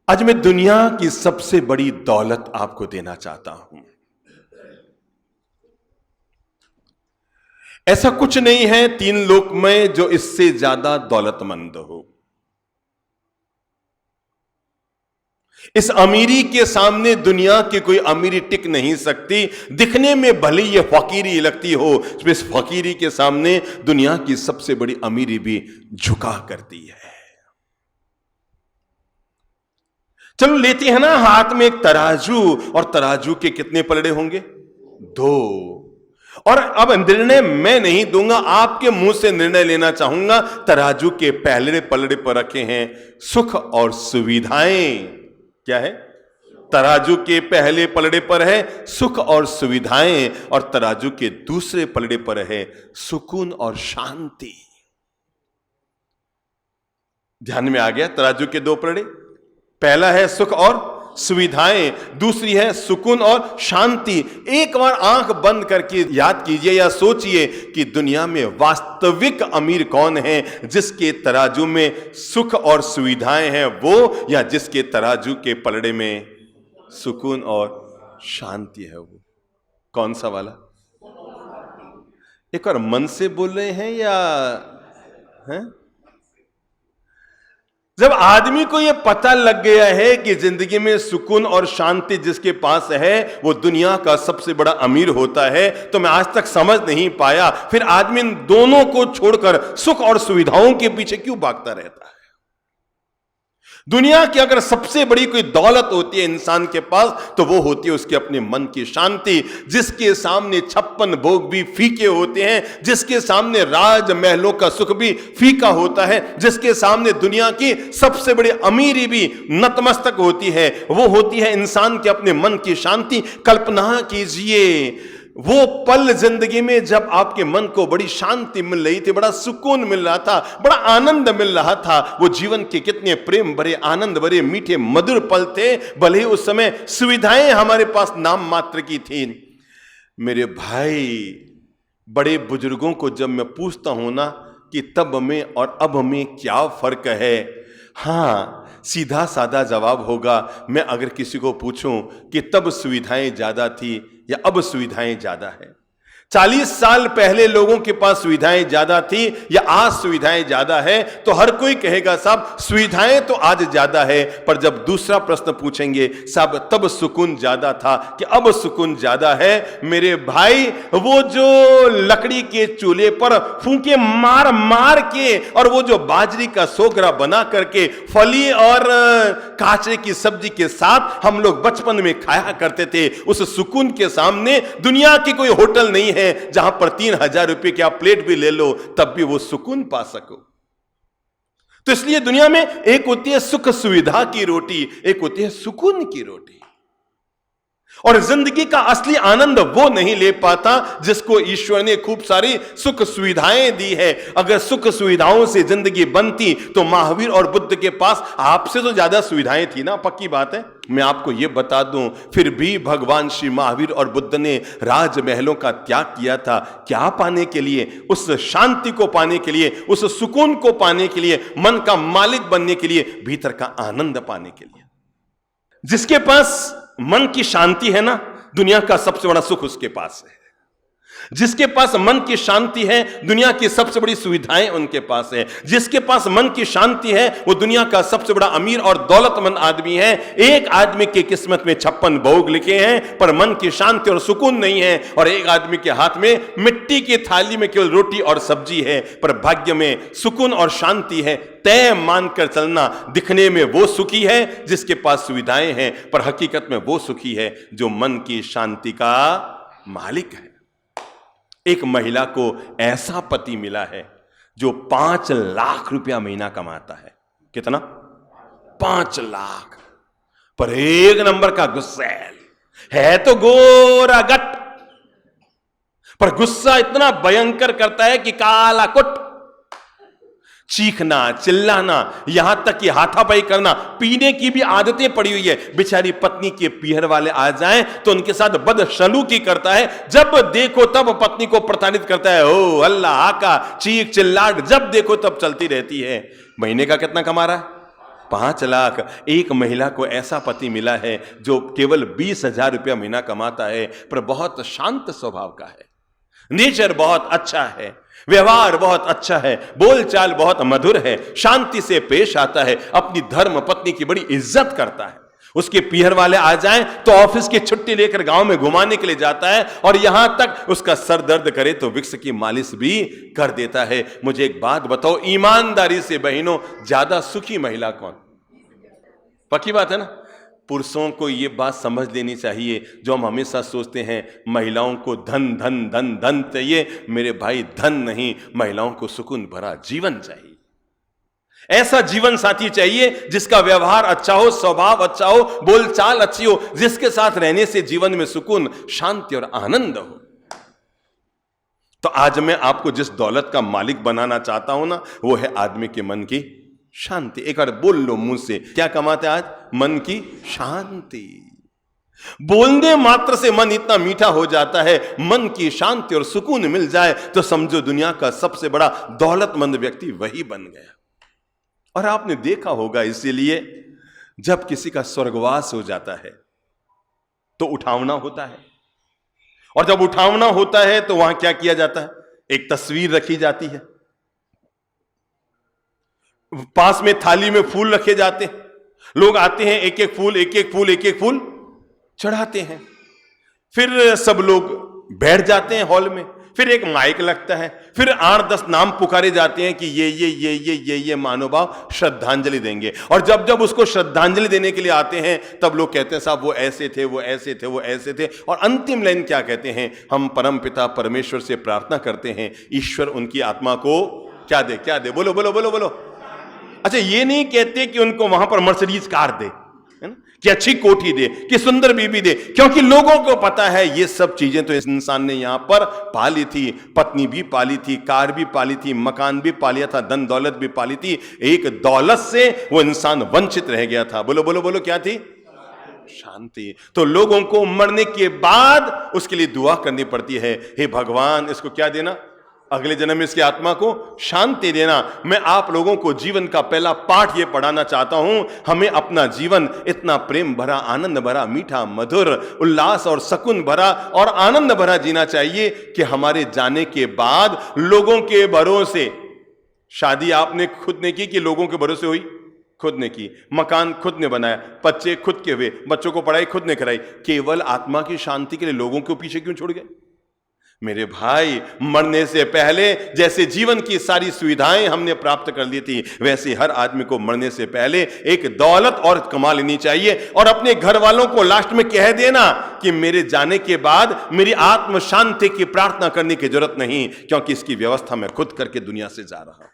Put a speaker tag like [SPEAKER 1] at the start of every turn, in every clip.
[SPEAKER 1] आज मैं दुनिया की सबसे बड़ी दौलत आपको देना चाहता हूं। ऐसा कुछ नहीं है तीन लोक में जो इससे ज्यादा दौलतमंद हो। इस अमीरी के सामने दुनिया की कोई अमीरी टिक नहीं सकती। दिखने में भले ये फकीरी लगती हो, इस फकीरी के सामने दुनिया की सबसे बड़ी अमीरी भी झुका करती है। चलो लेते हैं ना हाथ में एक तराजू, और तराजू के कितने पलड़े होंगे? दो। और अब निर्णय मैं नहीं दूंगा, आपके मुंह से निर्णय लेना चाहूंगा। तराजू के पहले पलड़े पर रखे हैं सुख और सुविधाएं। क्या है? तराजू के पहले पलड़े पर है सुख और सुविधाएं, और तराजू के दूसरे पलड़े पर है सुकून और शांति। ध्यान में आ गया? तराजू के दो पलड़े, पहला है सुख और सुविधाएं, दूसरी है सुकून और शांति। एक बार आंख बंद करके याद कीजिए या सोचिए कि दुनिया में वास्तविक अमीर कौन है? जिसके तराजू में सुख और सुविधाएं हैं वो, या जिसके तराजू के पलड़े में सुकून और शांति है वो? कौन सा वाला? एक बार मन से बोल रहे हैं या हैं? जब आदमी को यह पता लग गया है कि जिंदगी में सुकून और शांति जिसके पास है वो दुनिया का सबसे बड़ा अमीर होता है, तो मैं आज तक समझ नहीं पाया फिर आदमी इन दोनों को छोड़कर सुख और सुविधाओं के पीछे क्यों भागता रहता है। दुनिया की अगर सबसे बड़ी कोई दौलत होती है इंसान के पास, तो वो होती है उसके अपने मन की शांति, जिसके सामने 56 भोग भी फीके होते हैं, जिसके सामने राज महलों का सुख भी फीका होता है, जिसके सामने दुनिया की सबसे बड़ी अमीरी भी नतमस्तक होती है, वो होती है इंसान के अपने मन की शांति। कल्पना कीजिए वो पल जिंदगी में जब आपके मन को बड़ी शांति मिल रही थी, बड़ा सुकून मिल रहा था, बड़ा आनंद मिल रहा था। वो जीवन के कितने प्रेम भरे, आनंद भरे, मीठे मधुर पल थे। भले ही उस समय सुविधाएं हमारे पास नाम मात्र की थी। मेरे भाई, बड़े बुजुर्गों को जब मैं पूछता हूं ना कि तब में और अब में क्या फर्क है, हाँ, सीधा साधा जवाब होगा। मैं अगर किसी को पूछूं कि तब सुविधाएं ज्यादा थी या अब सुविधाएं ज्यादा है, 40 साल पहले लोगों के पास सुविधाएं ज्यादा थी या आज सुविधाएं ज्यादा है, तो हर कोई कहेगा साहब सुविधाएं तो आज ज्यादा है। पर जब दूसरा प्रश्न पूछेंगे साहब तब सुकून ज्यादा था कि अब सुकून ज्यादा है, मेरे भाई वो जो लकड़ी के चूल्हे पर फूंके मार मार के और वो जो बाजरी का सोगरा बना करके फली और काचरे की सब्जी के साथ हम लोग बचपन में खाया करते थे, उस सुकून के सामने दुनिया की कोई होटल नहीं है जहां पर 3000 रुपए की आप प्लेट भी ले लो तब भी वो सुकून पा सको। तो इसलिए दुनिया में एक होती है सुख सुविधा की रोटी, एक होती है सुकून की रोटी। और जिंदगी का असली आनंद वो नहीं ले पाता जिसको ईश्वर ने खूब सारी सुख सुविधाएं दी है। अगर सुख सुविधाओं से जिंदगी बनती तो महावीर और बुद्ध के पास आपसे तो ज्यादा सुविधाएं थी ना, पक्की बात है। मैं आपको यह बता दूं, फिर भी भगवान श्री महावीर और बुद्ध ने राजमहलों का त्याग किया था। क्या पाने के लिए? उस शांति को पाने के लिए, उस सुकून को पाने के लिए, मन का मालिक बनने के लिए, भीतर का आनंद पाने के लिए। जिसके पास मन की शांति है ना, दुनिया का सबसे बड़ा सुख उसके पास है। जिसके पास मन की शांति है, दुनिया की सबसे बड़ी सुविधाएं उनके पास है। जिसके पास मन की शांति है वो दुनिया का सबसे बड़ा अमीर और दौलतमंद आदमी है। एक आदमी की किस्मत में 56 भोग लिखे हैं पर मन की शांति और सुकून नहीं है, और एक आदमी के हाथ में मिट्टी की थाली में केवल रोटी और सब्जी है पर भाग्य में सुकून और शांति है। तय मानकर चलना, दिखने में वो सुखी है जिसके पास सुविधाएं हैं, पर हकीकत में वो सुखी है जो मन की शांति का मालिक है। एक महिला को ऐसा पति मिला है जो 5 लाख रुपया महीना कमाता है। कितना? 5 लाख। पर एक नंबर का गुस्सैल है, तो गोरा गट, पर गुस्सा इतना भयंकर करता है कि काला कुट। चीखना, चिल्लाना, यहां तक कि हाथापाई करना, पीने की भी आदतें पड़ी हुई है। बेचारी पत्नी के पीहर वाले आ जाएं तो उनके साथ बदसलूकी करता है। जब देखो तब पत्नी को प्रताड़ित करता है। ओ अल्लाह का चीख चिल्लाट जब देखो तब चलती रहती है। महीने का कितना कमा रहा है? 5 लाख। एक महिला को ऐसा पति मिला है जो केवल 20,000 रुपया महीना कमाता है, पर बहुत शांत स्वभाव का है, नेचर बहुत अच्छा है, व्यवहार बहुत अच्छा है, बोलचाल बहुत मधुर है, शांति से पेश आता है, अपनी धर्म पत्नी की बड़ी इज्जत करता है। उसके पीहर वाले आ जाएं तो ऑफिस की छुट्टी लेकर गांव में घुमाने के लिए जाता है, और यहां तक उसका सर दर्द करे तो विक्स की मालिश भी कर देता है। मुझे एक बात बताओ, ईमानदारी से बहनों, ज्यादा सुखी महिला कौन? पक्की बात है ना? पुरुषों को यह बात समझ लेनी चाहिए, जो हम हमेशा सोचते हैं महिलाओं को धन धन धन धन चाहिए। मेरे भाई, धन नहीं, महिलाओं को सुकून भरा जीवन चाहिए। ऐसा जीवन साथी चाहिए जिसका व्यवहार अच्छा हो, स्वभाव अच्छा हो, बोलचाल अच्छी हो, जिसके साथ रहने से जीवन में सुकून, शांति और आनंद हो। तो आज मैं आपको जिस दौलत का मालिक बनाना चाहता हूं ना, वो है आदमी के मन की शांति। एक बार बोल लो मुंह से, क्या कमाते आज? मन की शांति। बोलने मात्र से मन इतना मीठा हो जाता है, मन की शांति और सुकून मिल जाए तो समझो दुनिया का सबसे बड़ा दौलतमंद व्यक्ति वही बन गया। और आपने देखा होगा, इसीलिए जब किसी का स्वर्गवास हो जाता है तो उठावना होता है, और जब उठावना होता है तो वहां क्या किया जाता है? एक तस्वीर रखी जाती है, पास में थाली में फूल रखे जाते हैं, लोग आते हैं, एक एक फूल एक एक फूल एक एक फूल चढ़ाते हैं, फिर सब लोग बैठ जाते हैं हॉल में, फिर एक माइक लगता है, फिर 8-10 नाम पुकारे जाते हैं कि ये महानुभाव श्रद्धांजलि देंगे। और जब जब उसको श्रद्धांजलि देने के लिए आते हैं तब लोग कहते हैं साहब वो ऐसे थे, वो ऐसे थे, वो ऐसे थे। और अंतिम लाइन क्या कहते हैं? हम परम पिता परमेश्वर से प्रार्थना करते हैं, ईश्वर उनकी आत्मा को क्या दे? क्या दे? बोलो बोलो बोलो बोलो। अच्छा, ये नहीं कहते कि उनको वहां पर मर्सिडीज कार दे, है ना, कि अच्छी कोठी दे, कि सुंदर बीबी दे, क्योंकि लोगों को पता है ये सब चीजें तो इस इंसान ने यहां पर पाली थी। पत्नी भी पाली थी, कार भी पाली थी, मकान भी पा लिया था, धन दौलत भी पाली थी। एक दौलत से वो इंसान वंचित रह गया था। बोलो बोलो बोलो, क्या थी? शांति। तो लोगों को मरने के बाद उसके लिए दुआ करनी पड़ती है, हे भगवान इसको क्या देना? अगले जन्म में इसकी आत्मा को शांति देना। मैं आप लोगों को जीवन का पहला पाठ यह पढ़ाना चाहता हूं, हमें अपना जीवन इतना प्रेम भरा, आनंद भरा, मीठा, मधुर, उल्लास और सुकून भरा और आनंद भरा जीना चाहिए कि हमारे जाने के बाद लोगों के भरोसे, शादी आपने खुद ने की कि लोगों के भरोसे हुई? खुद ने की। मकान खुद ने बनाया, बच्चे खुद के हुए, बच्चों को पढ़ाई खुद ने कराई, केवल आत्मा की शांति के लिए लोगों को पीछे क्यों छोड़ गए? मेरे भाई, मरने से पहले जैसे जीवन की सारी सुविधाएं हमने प्राप्त कर ली थी, वैसे हर आदमी को मरने से पहले एक दौलत और कमा लेनी चाहिए, और अपने घर वालों को लास्ट में कह देना कि मेरे जाने के बाद मेरी आत्म शांति की प्रार्थना करने की जरूरत नहीं, क्योंकि इसकी व्यवस्था मैं खुद करके दुनिया से जा रहा हूं।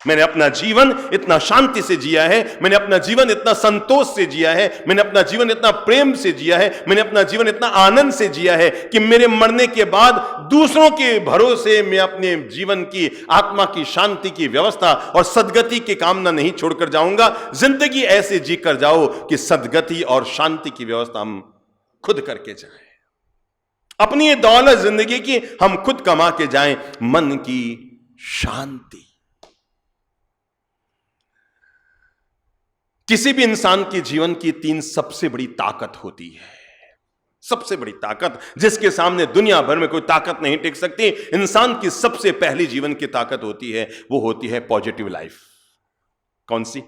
[SPEAKER 1] मैंने अपना जीवन इतना शांति से जिया है, मैंने अपना जीवन इतना संतोष से जिया है, मैंने अपना जीवन इतना प्रेम से जिया है, मैंने अपना जीवन इतना आनंद से जिया है कि मेरे मरने के बाद दूसरों के भरोसे मैं अपने जीवन की आत्मा की शांति की व्यवस्था और सद्गति की कामना नहीं छोड़कर जाऊंगा। जिंदगी ऐसे जी कर जाओ कि सद्गति और शांति की व्यवस्था हम खुद करके जाएं, अपनी ये दौलत जिंदगी की हम खुद कमा के जाएं, मन की शांति। किसी भी इंसान के जीवन की 3 सबसे बड़ी ताकत होती है, सबसे बड़ी ताकत जिसके सामने दुनिया भर में कोई ताकत नहीं टिक सकती। इंसान की सबसे पहली जीवन की ताकत होती है, वो होती है पॉजिटिव लाइफ। कौन सी?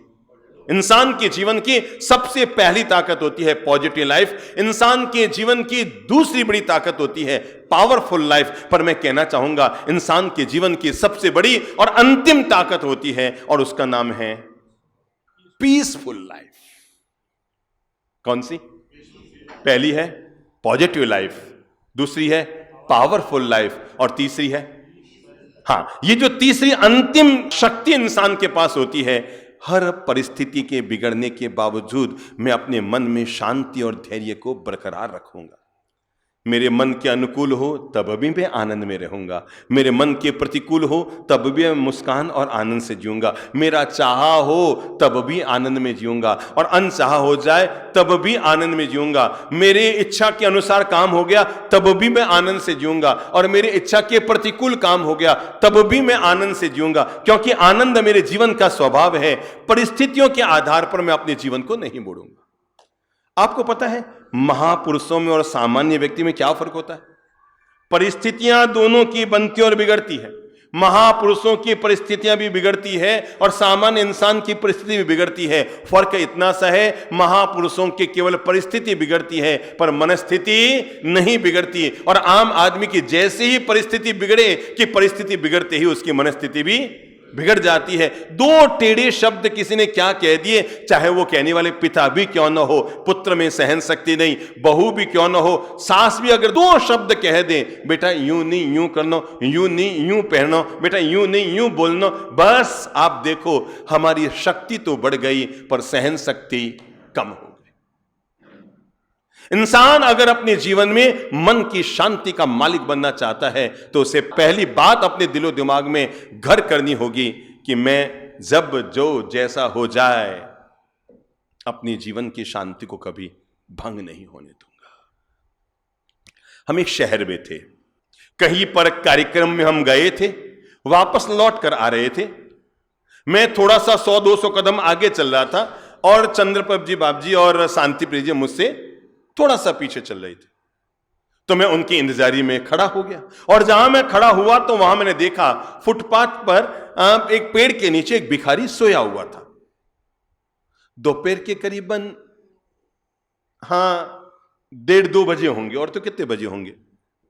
[SPEAKER 1] इंसान के जीवन की सबसे पहली ताकत होती है पॉजिटिव लाइफ। इंसान के जीवन की दूसरी बड़ी ताकत होती है पावरफुल लाइफ। पर मैं कहना चाहूंगा इंसान के जीवन की सबसे बड़ी और अंतिम ताकत होती है, और उसका नाम है पीसफुल लाइफ। कौन सी? पहली है पॉजिटिव लाइफ, दूसरी है पावरफुल लाइफ, और तीसरी है, हाँ, ये जो तीसरी अंतिम शक्ति इंसान के पास होती है, हर परिस्थिति के बिगड़ने के बावजूद मैं अपने मन में शांति और धैर्य को बरकरार रखूंगा। मेरे मन के अनुकूल हो तब भी मैं आनंद में रहूंगा, मेरे मन के प्रतिकूल हो तब भी मैं मुस्कान और आनंद से जीऊंगा, मेरा चाहा हो तब भी आनंद में जीऊंगा, और अनचाहा हो जाए तब भी आनंद में जीऊंगा, मेरे इच्छा के अनुसार काम हो गया तब भी मैं आनंद से जीऊंगा, और मेरी इच्छा के प्रतिकूल काम हो गया तब भी मैं आनंद से जीऊंगा, क्योंकि आनंद मेरे जीवन का स्वभाव है। परिस्थितियों के आधार पर मैं अपने जीवन को नहीं मोड़ूंगा। आपको पता है महापुरुषों में और सामान्य व्यक्ति में क्या फर्क होता है? परिस्थितियां दोनों की बनती और बिगड़ती है। महापुरुषों की परिस्थितियां भी बिगड़ती है और सामान्य इंसान की परिस्थिति भी बिगड़ती है। फर्क इतना सा है, महापुरुषों की केवल परिस्थिति बिगड़ती है पर मनस्थिति नहीं बिगड़ती, और आम आदमी की जैसे ही परिस्थिति बिगड़े कि परिस्थिति बिगड़ते ही उसकी मनस्थिति भी बिगड़ जाती है। दो टेढ़े शब्द किसी ने क्या कह दिए, चाहे वो कहने वाले पिता भी क्यों न हो, पुत्र में सहन शक्ति नहीं, बहू भी क्यों न हो, सास भी अगर दो शब्द कह दे, बेटा यूं नहीं यूं करना, यूं नहीं यूं पहनो, बेटा यूं नहीं यूं बोलना, बस आप देखो हमारी शक्ति तो बढ़ गई पर सहन शक्ति कम हो। इंसान अगर अपने जीवन में मन की शांति का मालिक बनना चाहता है तो उसे पहली बात अपने दिलो दिमाग में घर करनी होगी कि मैं जब जो जैसा हो जाए अपनी जीवन की शांति को कभी भंग नहीं होने दूंगा। हम एक शहर में थे, कहीं पर कार्यक्रम में हम गए थे, वापस लौट कर आ रहे थे। मैं थोड़ा सा 100-200 कदम आगे चल रहा था और चंद्रप्रभ जी बाप जी और शांति प्रिय जी मुझसे थोड़ा सा पीछे चल रही थी, तो मैं उनकी इंतजारी में खड़ा हो गया। और जहां मैं खड़ा हुआ तो वहां मैंने देखा फुटपाथ पर एक पेड़ के नीचे एक भिखारी सोया हुआ था। दोपहर के करीबन 1:30-2 बजे होंगे, और तो कितने बजे होंगे,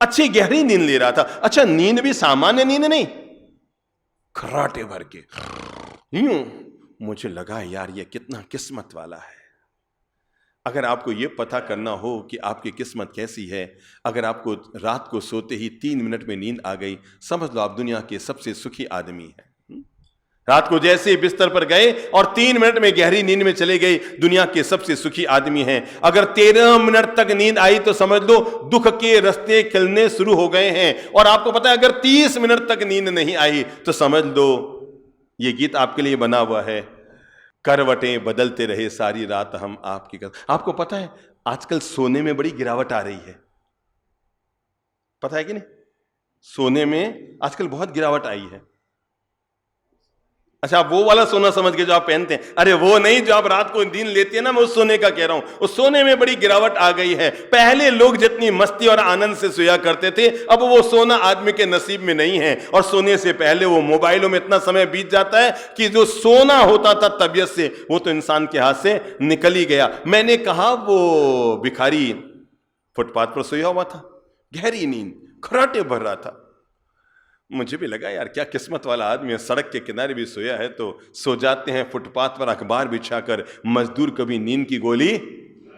[SPEAKER 1] अच्छी गहरी नींद ले रहा था। अच्छा, नींद भी सामान्य नींद नहीं, खर्राटे भर के यूं। मुझे लगा यार ये कितना किस्मत वाला है। अगर आपको यह पता करना हो कि आपकी किस्मत कैसी है, अगर आपको रात को सोते ही 3 मिनट में नींद आ गई, समझ लो आप दुनिया के सबसे सुखी आदमी हैं। रात को जैसे ही बिस्तर पर गए और 3 मिनट में गहरी नींद में चले गए, दुनिया के सबसे सुखी आदमी हैं। अगर 13 मिनट तक नींद आई तो समझ लो दुख के रास्ते खिलने शुरू हो गए हैं। और आपको पता है अगर 30 मिनट तक नींद नहीं आई तो समझ लो ये गीत आपके लिए बना हुआ है, करवटें बदलते रहे सारी रात हम आपकी कर। आपको पता है आजकल सोने में बड़ी गिरावट आ रही है, पता है कि नहीं? सोने में आजकल बहुत गिरावट आई है। अच्छा, आप वो वाला सोना समझ के जो आप पहनते हैं, अरे वो नहीं, जो आप रात को नींद लेते हैं ना, मैं उस सोने का कह रहा हूं। उस सोने में बड़ी गिरावट आ गई है। पहले लोग जितनी मस्ती और आनंद से सोया करते थे, अब वो सोना आदमी के नसीब में नहीं है। और सोने से पहले वो मोबाइलों में इतना समय बीत जाता है कि जो सोना होता था तबीयत से, वो तो इंसान के हाथ से निकल ही गया। मैंने कहा वो भिखारी फुटपाथ पर सोया हुआ था, गहरी नींद, खर्राटे भर रहा था। मुझे भी लगा यार क्या किस्मत वाला आदमी है, सड़क के किनारे भी सोया है। तो सो जाते हैं फुटपाथ पर अखबार बिछाकर। मजदूर कभी नींद की गोली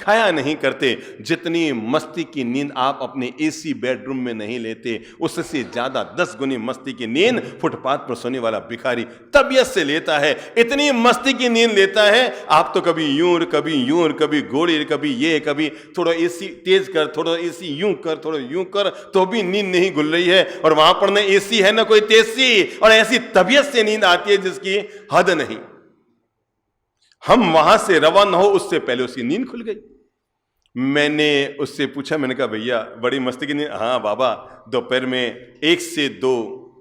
[SPEAKER 1] खाया नहीं करते। जितनी मस्ती की नींद आप अपने एसी बेडरूम में नहीं लेते, उससे ज्यादा 10 गुनी मस्ती की नींद फुटपाथ पर सोने वाला भिखारी तबीयत से लेता है। इतनी मस्ती की नींद लेता है, आप तो कभी यूं कभी गोली, कभी ये, कभी थोड़ा एसी तेज कर, थोड़ा एसी यूं कर, थोड़ा यूं कर, तो भी नींद नहीं खुल रही है। और वहां पर न एसी है न कोई तेजी, और ऐसी तबीयत से नींद आती है जिसकी हद नहीं। हम वहां से रवाना हो उससे पहले उसकी नींद खुल गई। मैंने उससे पूछा, मैंने कहा भैया बड़ी मस्ती की नींद? हाँ बाबा, दोपहर में 1 से 2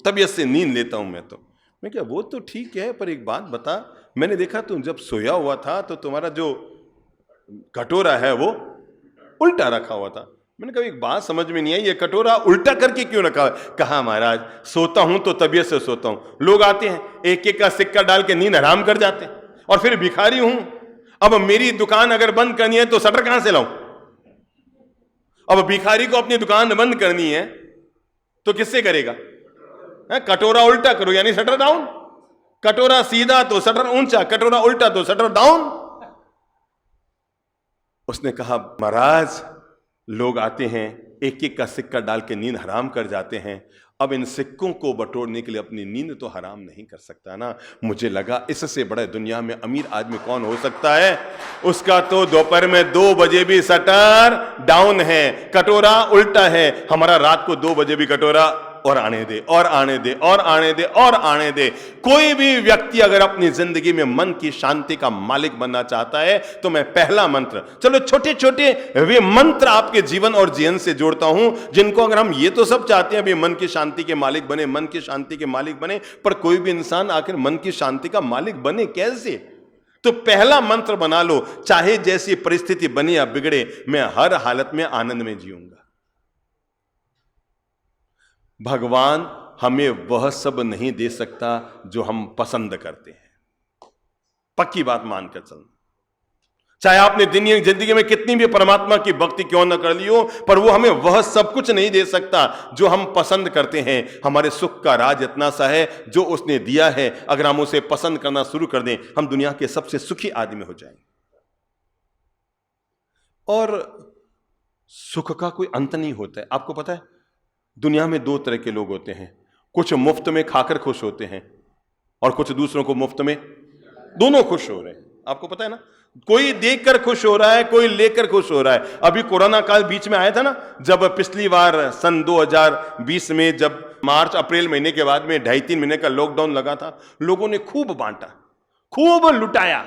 [SPEAKER 1] तबीयत से नींद लेता हूं मैं तो। मैं क्या, वो तो ठीक है, पर एक बात बता, मैंने देखा तुम जब सोया हुआ था तो तुम्हारा जो कटोरा है वो उल्टा रखा हुआ था। मैंने कहा एक बात समझ में नहीं आई, ये कटोरा उल्टा करके क्यों रखा है? कहा महाराज सोता हूं तो तबीयत से सोता हूं। लोग आते हैं एक एक का सिक्का डाल के नींद हराम कर जाते हैं, और फिर भिखारी हूं। अब मेरी दुकान अगर बंद करनी है तो शटर कहां से लाऊं? अब भिखारी को अपनी दुकान बंद करनी है तो किससे करेगा? कटोरा उल्टा करो यानी शटर डाउन, कटोरा सीधा तो शटर ऊंचा, कटोरा उल्टा तो शटर डाउन। उसने कहा महाराज लोग आते हैं एक एक का सिक्का डाल के नींद हराम कर जाते हैं, अब इन सिक्कों को बटोरने के लिए अपनी नींद तो हराम नहीं कर सकता ना। मुझे लगा इससे बड़ा दुनिया में अमीर आदमी कौन हो सकता है। उसका तो दोपहर में 2 बजे भी शटर डाउन है, कटोरा उल्टा है। हमारा रात को 2 बजे भी कटोरा और आने दे और आने दे और आने दे और आने दे। कोई भी व्यक्ति अगर अपनी जिंदगी में मन की शांति का मालिक बनना चाहता है तो मैं पहला मंत्र, चलो छोटे छोटे वे मंत्र आपके जीवन और जीवन से जोड़ता हूं, जिनको अगर हम ये तो सब चाहते हैं भी मन की शांति के मालिक बने, मन की शांति के मालिक बने, पर कोई भी इंसान आखिर मन की शांति का मालिक बने कैसे? तो पहला मंत्र बना लो, चाहे जैसी परिस्थिति बनी या बिगड़े, मैं हर हालत में आनंद में जीऊंगा। भगवान हमें वह सब नहीं दे सकता जो हम पसंद करते हैं। पक्की बात मानकर चलना। चाहे आपने जिंदगी में कितनी भी परमात्मा की भक्ति क्यों न कर ली हो, पर वो हमें वह सब कुछ नहीं दे सकता जो हम पसंद करते हैं। हमारे सुख का राज इतना सा है, जो उसने दिया है अगर हम उसे पसंद करना शुरू कर दें, हम दुनिया के सबसे सुखी आदमी हो जाएंगे। और सुख का कोई अंत नहीं होता है। आपको पता है दुनिया में 2 तरह के लोग होते हैं, कुछ मुफ्त में खाकर खुश होते हैं और कुछ दूसरों को मुफ्त में, दोनों खुश हो रहे हैं। आपको पता है ना, कोई देखकर खुश हो रहा है, कोई लेकर खुश हो रहा है। अभी कोरोना काल बीच में आया था ना, जब पिछली बार सन 2020 में जब मार्च अप्रैल महीने के बाद में 2.5-3 महीने का लॉकडाउन लगा था, लोगों ने खूब बांटा, खूब लुटाया।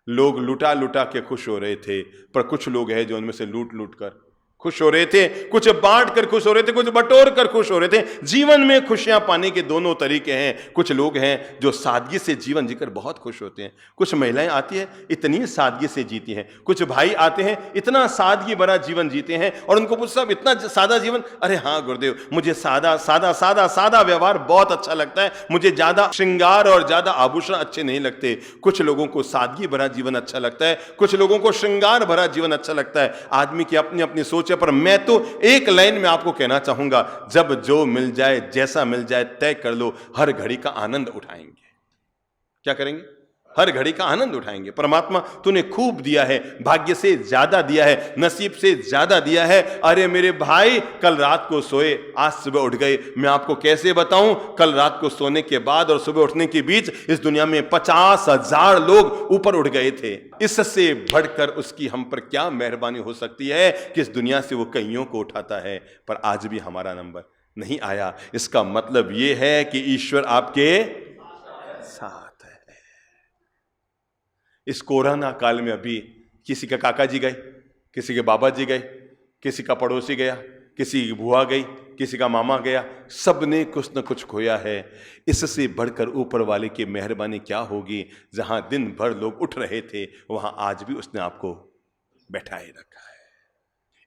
[SPEAKER 1] लोग लुटा लुटा के खुश हो रहे थे, पर कुछ लोग हैं जो उनमें से लूट लूट कर खुश हो रहे थे, कुछ बांट कर खुश हो रहे थे, कुछ बटोर कर खुश हो रहे थे। जीवन में खुशियां पाने के दोनों तरीके हैं। कुछ लोग हैं जो सादगी से जीवन जीकर बहुत खुश होते हैं। कुछ महिलाएं आती हैं इतनी सादगी से जीती हैं, कुछ भाई आते हैं इतना सादगी भरा जीवन जीते हैं, और उनको पूछा इतना सादा जीवन, अरे हाँ गुरुदेव, मुझे सादा सादा सादा सादा व्यवहार बहुत अच्छा लगता है, मुझे ज्यादा श्रृंगार और ज्यादा आभूषण अच्छे नहीं लगते। कुछ लोगों को सादगी भरा जीवन अच्छा लगता है, कुछ लोगों को श्रृंगार भरा जीवन अच्छा लगता है। आदमी की अपनी अपनी सोच, पर मैं तो एक लाइन में आपको कहना चाहूंगा, जब जो मिल जाए, जैसा मिल जाए, तय कर लो, हर घड़ी का आनंद उठाएंगे। क्या करेंगे? हर घड़ी का आनंद उठाएंगे। परमात्मा तूने खूब दिया है, भाग्य से ज्यादा दिया है, नसीब से ज्यादा दिया है। अरे मेरे भाई, कल रात को सोए, आज सुबह उठ गए। मैं आपको कैसे बताऊं, कल रात को सोने के बाद और सुबह उठने के बीच इस दुनिया में 50,000 लोग ऊपर उठ गए थे। इससे बढ़कर उसकी हम पर क्या मेहरबानी हो सकती है कि इस दुनिया से वो कईयों को उठाता है, पर आज भी हमारा नंबर नहीं आया। इसका मतलब यह है कि ईश्वर आपके साथ। इस कोरोना काल में अभी किसी का काका जी गए, किसी के बाबा जी गए, किसी का पड़ोसी गया, किसी की बुआ गई, किसी का मामा गया, सबने कुछ न कुछ खोया है। इससे बढ़कर ऊपर वाले की मेहरबानी क्या होगी, जहां दिन भर लोग उठ रहे थे वहां आज भी उसने आपको बैठाए रखा है।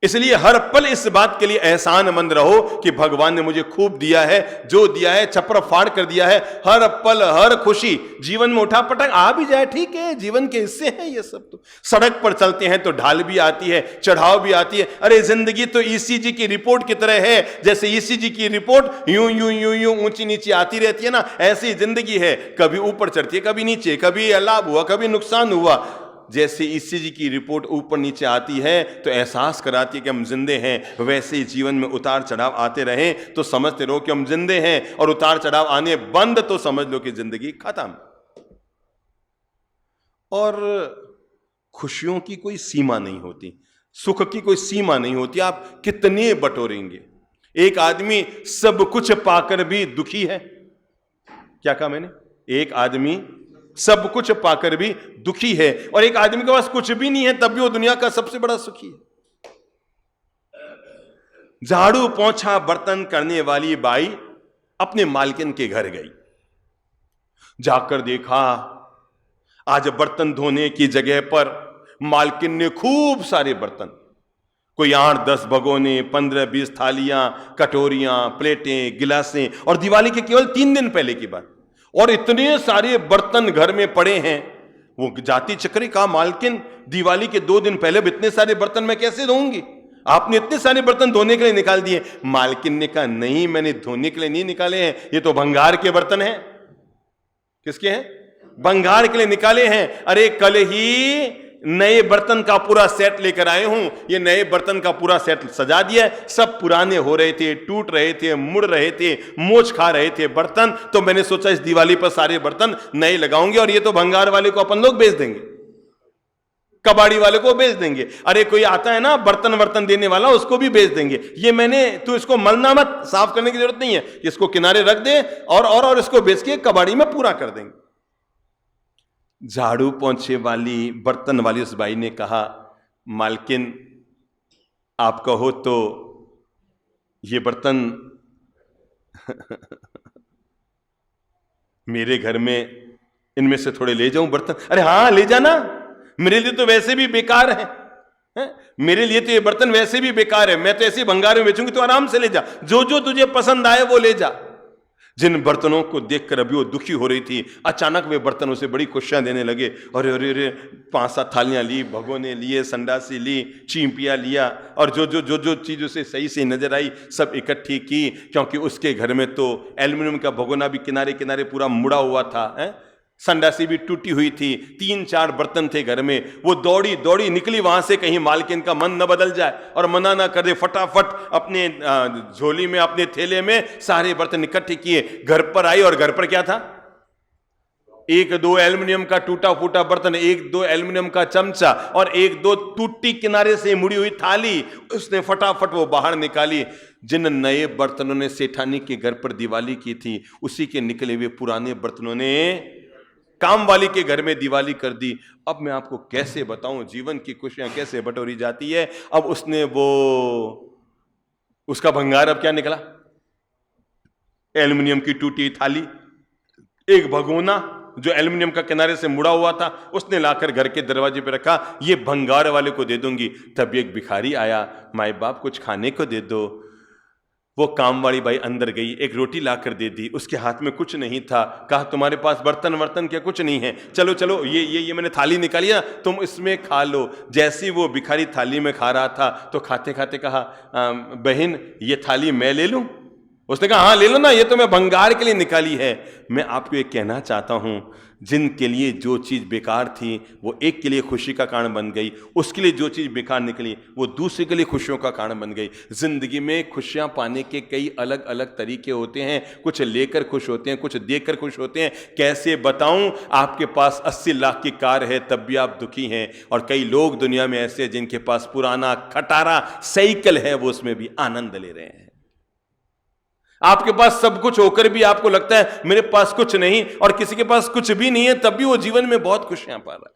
[SPEAKER 1] इसलिए हर पल इस बात के लिए एहसानमंद रहो कि भगवान ने मुझे खूब दिया है, जो दिया है छप्पर फाड़ कर दिया है। हर पल हर खुशी जीवन में उठा पटक आ भी जाए, ठीक है, जीवन के हिस्से हैं ये सब। तो सड़क पर चलते हैं तो ढाल भी आती है, चढ़ाव भी आती है। अरे जिंदगी तो ईसीजी की रिपोर्ट की तरह है, जैसे ईसीजी की रिपोर्ट यूं यूं यूं यूं ऊंची नीचे आती रहती है ना, ऐसी जिंदगी है, कभी ऊपर चढ़ती है, कभी नीचे, कभी लाभ हुआ, कभी नुकसान हुआ। जैसे ईसीजी की रिपोर्ट ऊपर नीचे आती है तो एहसास कराती है कि हम जिंदे हैं, वैसे ही जीवन में उतार चढ़ाव आते रहें तो समझते रहो कि हम जिंदे हैं, और उतार चढ़ाव आने बंद तो समझ लो कि जिंदगी खत्म। और खुशियों की कोई सीमा नहीं होती, सुख की कोई सीमा नहीं होती, आप कितने बटोरेंगे। एक आदमी सब कुछ पाकर भी दुखी है। क्या कहा मैंने? एक आदमी सब कुछ पाकर भी दुखी है, और एक आदमी के पास कुछ भी नहीं है तब भी वो दुनिया का सबसे बड़ा सुखी है। झाड़ू पोंछा बर्तन करने वाली बाई अपने मालकिन के घर गई, जाकर देखा आज बर्तन धोने की जगह पर मालकिन ने खूब सारे बर्तन, कोई 8-10 भगोने, 15-20 थालियां, कटोरियां, प्लेटें, गिलासें, और दिवाली के केवल 3 दिन पहले की बात, और इतने सारे बर्तन घर में पड़े हैं। वो जाति चक्री का मालकिन, दिवाली के 2 दिन पहले इतने सारे बर्तन मैं कैसे धोऊंगी? आपने इतने सारे बर्तन धोने के लिए निकाल दिए। मालकिन ने कहा नहीं, मैंने धोने के लिए नहीं निकाले हैं, ये तो भंगार के बर्तन हैं। किसके हैं? भंगार के लिए निकाले हैं। अरे कल ही नए बर्तन का पूरा सेट लेकर आए हूं। ये नए बर्तन का पूरा सेट सजा दिया है। सब पुराने हो रहे थे, टूट रहे थे, मुड़ रहे थे, मोच खा रहे थे बर्तन। तो मैंने सोचा इस दिवाली पर सारे बर्तन नए लगाऊंगे और ये तो भंगार वाले को अपन लोग बेच देंगे, कबाड़ी वाले को बेच देंगे। अरे कोई आता है ना बर्तन वर्तन देने वाला, उसको भी बेच देंगे। ये मैंने, तू इसको मलना मत, साफ करने की जरूरत नहीं है, इसको किनारे रख दे और इसको बेच के कबाड़ी में पूरा कर देंगे। झाड़ू पोंछे वाली, बर्तन वाली उस बाई ने कहा, मालकिन आप कहो तो ये बर्तन मेरे घर में, इनमें से थोड़े ले जाऊं बर्तन? अरे हाँ ले जाना, मेरे लिए तो वैसे भी बेकार है, मेरे लिए तो ये बर्तन वैसे भी बेकार है, मैं तो ऐसे भंगार में बेचूंगी, तो आराम से ले जा, जो जो तुझे पसंद आए वो ले जा। जिन बर्तनों को देखकर अभी वो दुखी हो रही थी, अचानक वे बर्तन उसे बड़ी खुशियां देने लगे। अरे अरे अरे, 5-7 थालियां ली, भगोने लिए, संडासी ली, चींपियां लिया, और जो जो जो जो चीज उसे सही से नजर आई सब इकट्ठी की, क्योंकि उसके घर में तो एल्युमिनियम का भगोना भी किनारे किनारे पूरा मुड़ा हुआ था, संडासी भी टूटी हुई थी, 3-4 बर्तन थे घर में। वो दौड़ी दौड़ी निकली वहां से, कहीं मालकिन का मन न बदल जाए और मना ना कर दे। फटाफट अपने झोली में, अपने थैले में सारे बर्तन इकट्ठे किए, घर पर आई, और घर पर क्या था? 1-2 एल्युमिनियम का टूटा फूटा बर्तन, 1-2 एल्युमिनियम का चमचा और 1-2 टूटी किनारे से मुड़ी हुई थाली। उसने फटाफट वो बाहर निकाली। जिन नए बर्तनों ने सेठानी के घर पर दिवाली की थी, उसी के निकले हुए पुराने बर्तनों ने काम वाली के घर में दिवाली कर दी। अब मैं आपको कैसे बताऊं जीवन की खुशियां कैसे बटोरी जाती है। अब उसने उसका भंगार अब क्या निकला? एल्युमिनियम की टूटी थाली, एक भगोना जो एल्युमिनियम का किनारे से मुड़ा हुआ था, उसने लाकर घर के दरवाजे पे रखा, ये भंगार वाले को दे दूंगी। तब एक भिखारी आया, माए बाप कुछ खाने को दे दो। वो काम वाली बाई अंदर गई, एक रोटी लाकर दे दी, उसके हाथ में कुछ नहीं था। कहा तुम्हारे पास बर्तन वर्तन क्या कुछ नहीं है? चलो चलो ये मैंने थाली निकाली है, तुम इसमें खा लो। जैसी वो भिखारी थाली में खा रहा था तो खाते खाते कहा, बहन ये थाली मैं ले लूं? उसने कहा हाँ ले लो ना, ये तो मैं भंगार के लिए निकाली है। मैं आपको ये कहना चाहता हूं, जिनके लिए जो चीज बेकार थी वो एक के लिए खुशी का कारण बन गई, उसके लिए जो चीज बेकार निकली वो दूसरे के लिए खुशियों का कारण बन गई। जिंदगी में खुशियां पाने के कई अलग अलग तरीके होते हैं। कुछ लेकर खुश होते हैं, कुछ देकर खुश होते हैं। कैसे बताऊं? आपके पास 80 लाख की कार है तब भी आप दुखी हैं, और कई लोग दुनिया में ऐसे हैं जिनके पास पुराना खटारा साइकिल है, वो उसमें भी आनंद ले रहे हैं। आपके पास सब कुछ होकर भी आपको लगता है मेरे पास कुछ नहीं, और किसी के पास कुछ भी नहीं है तब भी वो जीवन में बहुत खुशियां पा रहा है।